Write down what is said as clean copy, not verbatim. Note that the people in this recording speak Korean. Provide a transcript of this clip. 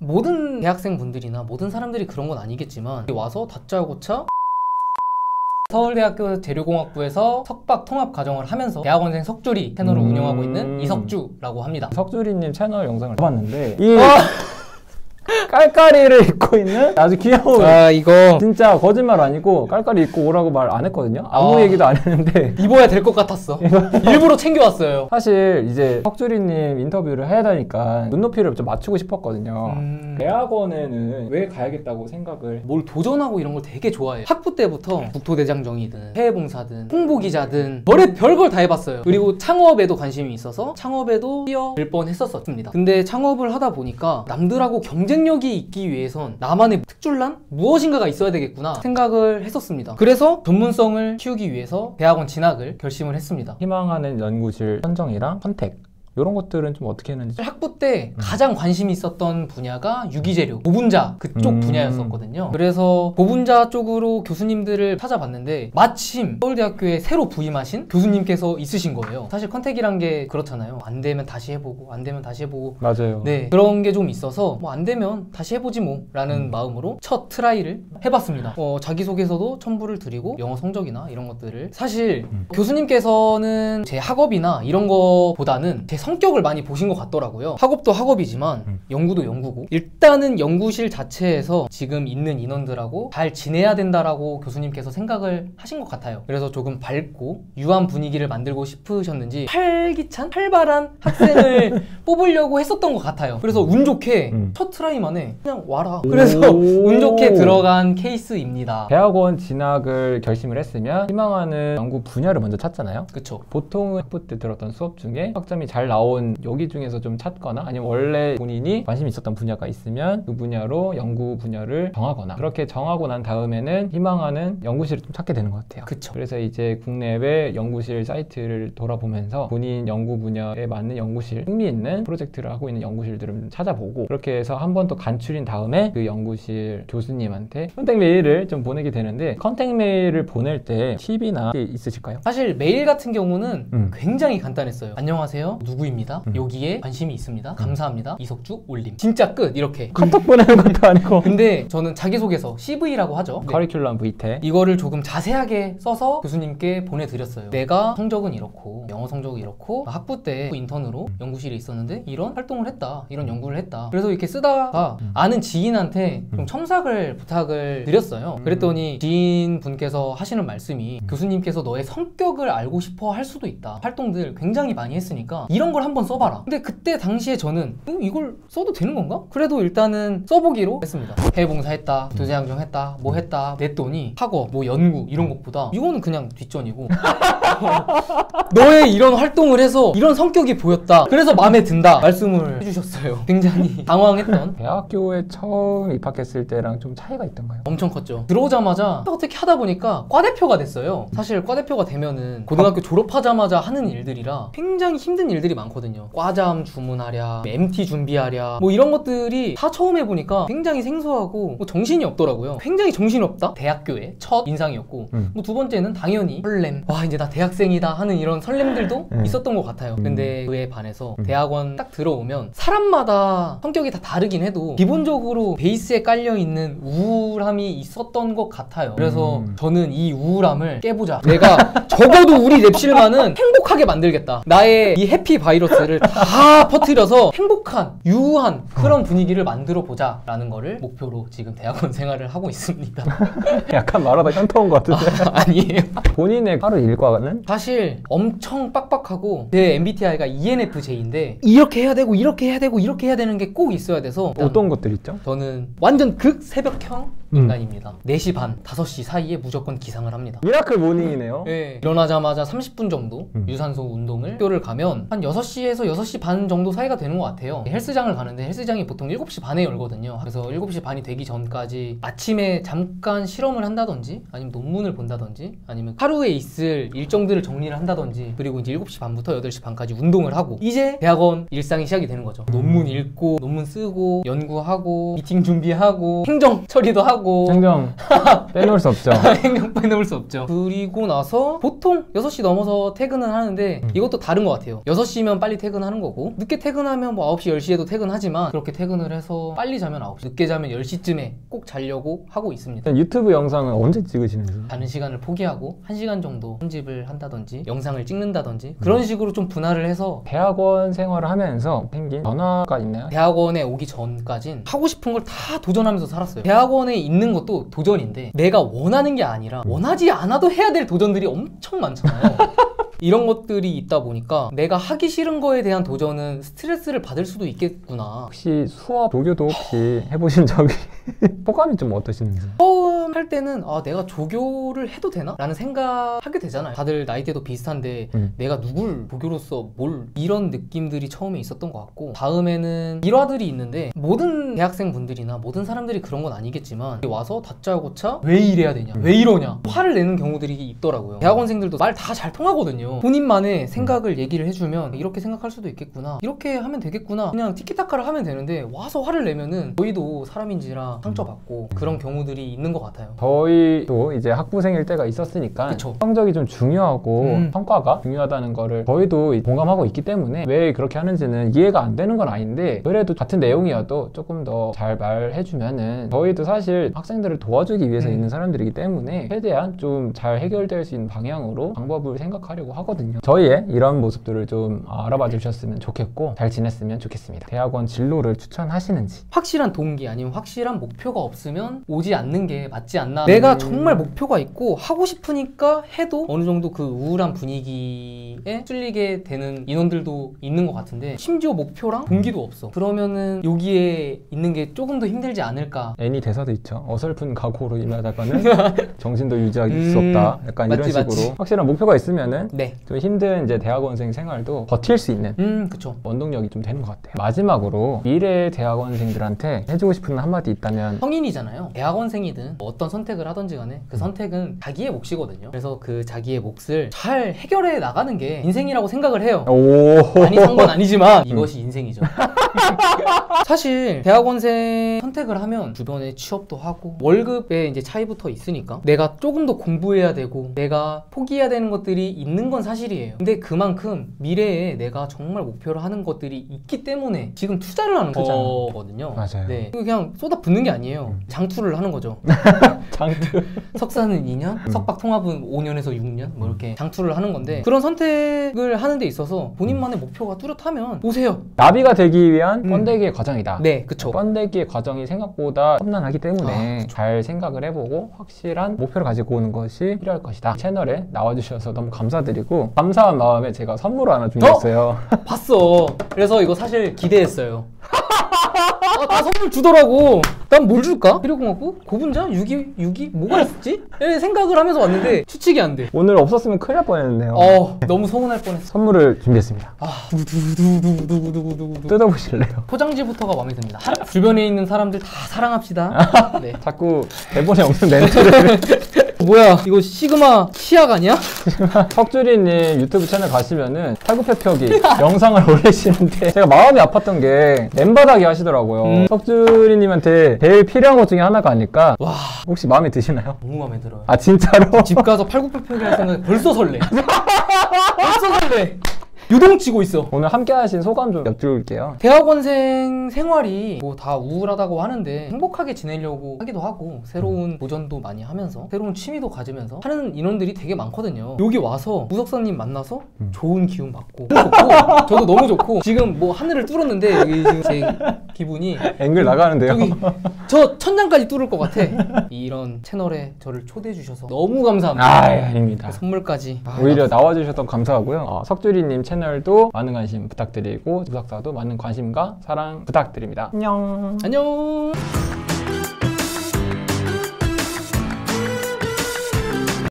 모든 대학생분들이나 모든 사람들이 그런 건 아니겠지만 와서 다짜고짜 서울대학교 재료공학부에서 석박 통합과정을 하면서 대학원생 석주리 채널을 운영하고 있는 이석주라고 합니다. 석주리님 채널 영상을 봤는데 이 깔깔이를 입고 있는 아주 귀여운, 이거 진짜 거짓말 아니고 깔깔이 입고 오라고 말 안 했거든요. 아무 얘기도 안 했는데 입어야 될 것 같았어. 일부러 챙겨왔어요. 사실 이제 석주리님 인터뷰를 해야 되니까 눈높이를 좀 맞추고 싶었거든요. 대학원에는 왜 가야겠다고 생각을? 뭘 도전하고 이런 걸 되게 좋아해요. 학부 때부터 국토대장정이든 해외봉사든 홍보기자든 별걸 다 해봤어요. 그리고 창업에도 관심이 있어서 창업에도 뛰어들 뻔했었습니다. 근데 창업을 하다 보니까 남들하고 경쟁력이 있기 위해선 나만의 특출난 무엇인가가 있어야 되겠구나 생각을 했었습니다. 그래서 전문성을 키우기 위해서 대학원 진학을 결심을 했습니다. 희망하는 연구실 선정이랑 선택 이런 것들은 좀 어떻게 했는지. 학부 때 가장 관심이 있었던 분야가 유기재료, 보분자 그쪽 분야였었거든요. 그래서 보분자 쪽으로 교수님들을 찾아봤는데 마침 서울대학교에 새로 부임하신 교수님께서 있으신 거예요. 사실 컨택이란 게 그렇잖아요. 안 되면 다시 해보고 안 되면 다시 해보고. 맞아요. 네, 그런 게 좀 있어서 뭐 안 되면 다시 해보지 뭐 라는 마음으로 첫 트라이를 해봤습니다. 자기소개서도 첨부를 드리고 영어 성적이나 이런 것들을 사실 교수님께서는 제 학업이나 이런 거보다는 제 성격을 많이 보신 것 같더라고요. 학업도 학업이지만 연구도 연구고 일단은 연구실 자체에서 지금 있는 인원들하고 잘 지내야 된다라고 교수님께서 생각을 하신 것 같아요. 그래서 조금 밝고 유한 분위기를 만들고 싶으셨는지 활기찬 활발한 학생을 뽑으려고 했었던 것 같아요. 그래서 운 좋게 첫 트라이 만에 그냥 와라. 그래서 운 좋게 들어간 케이스입니다. 대학원 진학을 결심을 했으면 희망하는 연구 분야를 먼저 찾잖아요. 그쵸. 보통 학부 때 들었던 수업 중에 학점이 잘 나온 여기 중에서 좀 찾거나 아니면 원래 본인이 관심 있었던 분야가 있으면 그 분야로 연구 분야를 정하거나 그렇게 정하고 난 다음에는 희망하는 연구실을 좀 찾게 되는 것 같아요. 그쵸. 그래서 이제 국내외 연구실 사이트를 돌아보면서 본인 연구 분야에 맞는 연구실, 흥미있는 프로젝트를 하고 있는 연구실들을 찾아보고 그렇게 해서 한 번 더 간추린 다음에 그 연구실 교수님한테 컨택 메일을 좀 보내게 되는데 컨택 메일을 보낼 때 팁이나 있으실까요? 사실 메일 같은 경우는 굉장히 간단했어요. 안녕하세요. 누구입니다. 여기에 관심이 있습니다. 감사합니다. 이석주 올림. 진짜 끝. 이렇게. 카톡 보내는 것도 아니고. 근데 저는 자기소개서 CV라고 하죠. 네. 커리큘럼 VT. 이거를 조금 자세하게 써서 교수님께 보내드렸어요. 내가 성적은 이렇고 영어 성적은 이렇고 학부 때 인턴으로 연구실에 있었는데 이런 활동을 했다. 이런 연구를 했다. 그래서 이렇게 쓰다가 아는 지인한테 좀 첨삭을 부탁을 드렸어요. 그랬더니 지인분께서 하시는 말씀이 교수님께서 너의 성격을 알고 싶어 할 수도 있다. 활동들 굉장히 많이 했으니까 이런 걸 한번 써봐라. 근데 그때 당시에 저는 이걸 써도 되는 건가? 그래도 일단은 써보기로 했습니다. 해외봉사했다, 교수양정했다, 뭐 했다 냈더니 학업, 뭐 연구 이런 것보다 이거는 그냥 뒷전이고 너의 이런 활동을 해서 이런 성격이 보였다. 그래서 마음에 든다 말씀을 해주셨어요. 굉장히 당황했던. 대학교에 처음 입학했을 때랑 좀 차이가 있던가요? 엄청 컸죠. 들어오자마자 어떻게 하다 보니까 과대표가 됐어요. 사실 과대표가 되면은 고등학교 졸업하자마자 하는 일들이라 굉장히 힘든 일들이 많거든요. 과잠 주문하랴, MT 준비하랴 뭐 이런 것들이 다 처음 해보니까 굉장히 생소하고 뭐 정신이 없더라고요. 굉장히 정신이 없다? 대학교의 첫 인상이었고 뭐 두 번째는 당연히 설렘. 와 이제 나 대학생이다 하는 이런 설렘들도 있었던 것 같아요. 근데 그에 반해서 대학원 딱 들어오면 사람마다 성격이 다 다르긴 해도 기본적으로 베이스에 깔려있는 우울함이 있었던 것 같아요. 그래서 저는 이 우울함을 깨보자. 내가 적어도 우리 랩실만은 행복하게 만들겠다. 나의 이 해피 바이러스를 다 퍼뜨려서 행복한, 유한 그런 분위기를 만들어 보자 라는 거를 목표로 지금 대학원 생활을 하고 있습니다. 약간 말하다 현타온 것 같은데. 아니에요. 본인의 하루 일과는? 사실 엄청 빡빡하고 제 MBTI가 ENFJ인데 이렇게 해야 되고 이렇게 해야 되고 이렇게 해야 되는 게 꼭 있어야 돼서 어떤 것들 있죠? 저는 완전 극 새벽형 인간입니다. 4시 반, 5시 사이에 무조건 기상을 합니다. 미라클 모닝이네요. 네. 일어나자마자 30분 정도 유산소 운동을 학교를 가면 한 6시에서 6시 반 정도 사이가 되는 것 같아요. 헬스장을 가는데 헬스장이 보통 7시 반에 열거든요. 그래서 7시 반이 되기 전까지 아침에 잠깐 실험을 한다든지 아니면 논문을 본다든지 아니면 하루에 있을 일정들을 정리를 한다든지 그리고 이제 7시 반부터 8시 반까지 운동을 하고 이제 대학원 일상이 시작이 되는 거죠. 논문 읽고 논문 쓰고 연구하고 미팅 준비하고 행정 처리도 하고 행정 빼놓을 수 없죠. 행정 빼놓을 수 없죠. 그리고 나서 보통 6시 넘어서 퇴근을 하는데 이것도 다른 것 같아요. 6시 10시면 빨리 퇴근하는 거고, 늦게 퇴근하면 뭐 9시, 10시에도 퇴근하지만 그렇게 퇴근을 해서 빨리 자면 9시, 늦게 자면 10시쯤에 꼭 자려고 하고 있습니다. 유튜브 영상은 언제 찍으시는지? 자는 시간을 포기하고 1시간 정도 편집을 한다든지 영상을 찍는다든지 그런 식으로 좀 분할을 해서. 대학원 생활을 하면서 생긴 변화가 있나요? 대학원에 오기 전까진 하고 싶은 걸 다 도전하면서 살았어요. 대학원에 있는 것도 도전인데 내가 원하는 게 아니라 원하지 않아도 해야 될 도전들이 엄청 많잖아요. 이런 것들이 있다 보니까 내가 하기 싫은 거에 대한 도전은 스트레스를 받을 수도 있겠구나. 혹시 수업 조교도 혹시 해보신 적이 소감이 좀 어떠신지? 처음 할 때는 내가 조교를 해도 되나? 라는 생각하게 되잖아요. 다들 나이대도 비슷한데 내가 누굴 조교로서 뭘, 이런 느낌들이 처음에 있었던 것 같고, 다음에는 일화들이 있는데 모든 대학생분들이나 모든 사람들이 그런 건 아니겠지만 와서 다짜고짜 왜 이래야 되냐, 왜 이러냐 화를 내는 경우들이 있더라고요. 대학원생들도 말 다 잘 통하거든요. 본인만의 생각을 얘기를 해주면 이렇게 생각할 수도 있겠구나, 이렇게 하면 되겠구나, 그냥 티키타카를 하면 되는데 와서 화를 내면은 저희도 사람인지라 상처받고 그런 경우들이 있는 것 같아요. 저희도 이제 학부생일 때가 있었으니까 그쵸. 성적이 좀 중요하고 성과가 중요하다는 거를 저희도 공감하고 있기 때문에 왜 그렇게 하는지는 이해가 안 되는 건 아닌데, 그래도 같은 내용이어도 조금 더 잘 말해주면은 저희도 사실 학생들을 도와주기 위해서 있는 사람들이기 때문에 최대한 좀 잘 해결될 수 있는 방향으로 방법을 생각하려고 하거든요. 저희의 이런 모습들을 좀 알아봐 주셨으면 좋겠고 잘 지냈으면 좋겠습니다. 대학원 진로를 추천하시는지. 확실한 동기 아니면 확실한 목표가 없으면 오지 않는 게 맞지 않나. 내가 정말 목표가 있고 하고 싶으니까 해도 어느 정도 그 우울한 분위기에 찔리게 되는 인원들도 있는 것 같은데, 심지어 목표랑 동기도 없어. 그러면은 여기에 있는 게 조금 더 힘들지 않을까. 애니 대사도 있죠. 어설픈 각오로 일하다가는 정신도 유지할 수 없다. 약간 맞지, 이런 식으로. 맞지. 확실한 목표가 있으면은 네. 좀 힘든 이제 대학원생 생활도 버틸 수 있는 그쵸. 원동력이 좀 되는 것 같아요. 마지막으로 미래 대학원생들한테 해주고 싶은 한마디 있다면. 성인이잖아요. 대학원생이든 뭐 어떤 선택을 하든지 간에 그 선택은 자기의 몫이거든요. 그래서 그 자기의 몫을 잘 해결해 나가는 게 인생이라고 생각을 해요. 많이 산 건 아니지만 이것이 인생이죠. 사실 대학원생 선택을 하면 주변에 취업도 하고 월급에 이제 차이부터 있으니까 내가 조금 더 공부해야 되고 내가 포기해야 되는 것들이 있는 건 사실이에요. 근데 그만큼 미래에 내가 정말 목표로 하는 것들이 있기 때문에 지금 투자를 하는 거거든요. 맞아요. 네. 그냥 쏟아 붓는 게 아니에요. 장투를 하는 거죠. 장투. 석사는 2년, 석박 통합은 5년에서 6년 뭐 이렇게 장투를 하는 건데, 그런 선택을 하는 데 있어서 본인만의 목표가 뚜렷하면 오세요. 나비가 되기 위한 번데기의 과정이다. 네, 그쵸. 번데기의 과정이 생각보다 험난하기 때문에 잘 생각을 해보고 확실한 목표를 가지고 오는 것이 필요할 것이다. 채널에 나와주셔서 너무 감사드리고, 감사한 마음에 제가 선물을 하나 준비했어요. 봤어. 그래서 이거 사실 기대했어요. 다 선물 주더라고. 난 뭘 줄까? 필요공학부? 고분자? 유기? 뭐가 있었지? 이렇게 생각을 하면서 왔는데 추측이 안 돼. 오늘 없었으면 큰일 날 뻔했네요. 너무 서운할 뻔했어. 선물을 준비했습니다. 두구두구두구두구두구두구. 뜯어보실래요? 포장지부터가 마음에 듭니다. 주변에 있는 사람들 다 사랑합시다. 네. 자꾸 대본에 없는 멘트를. 뭐야, 이거 시그마 치약 아니야? 석주리님 유튜브 채널 가시면은 팔굽혀펴기 영상을 올리시는데 제가 마음이 아팠던 게 맨바닥이 하시더라고요. 석주리님한테 제일 필요한 것 중에 하나가 아닐까. 와, 혹시 마음에 드시나요? 너무 마음에 들어요. 아 진짜로? 집 가서 팔굽혀펴기 할 생각에 벌써 설레. 벌써 설레. 유동치고 있어. 오늘 함께 하신 소감 좀 여쭐게요. 대학원생 생활이 뭐 다 우울하다고 하는데 행복하게 지내려고 하기도 하고 새로운 도전도 많이 하면서 새로운 취미도 가지면서 하는 인원들이 되게 많거든요. 여기 와서 우석사님 만나서 좋은 기운 받고 너무 좋고, 저도 너무 좋고, 지금 뭐 하늘을 뚫었는데 여기 지금 제 기분이 앵글 나가는데요. 저기 저 천장까지 뚫을 것 같아. 이런 채널에 저를 초대해 주셔서 너무 감사합니다. 아닙니다. 선물까지 오히려 나와주셔서 감사하고요. 석주리님 채널도 많은 관심 부탁드리고 우석사도 많은 관심과 사랑 부탁드립니다. 안녕. 안녕.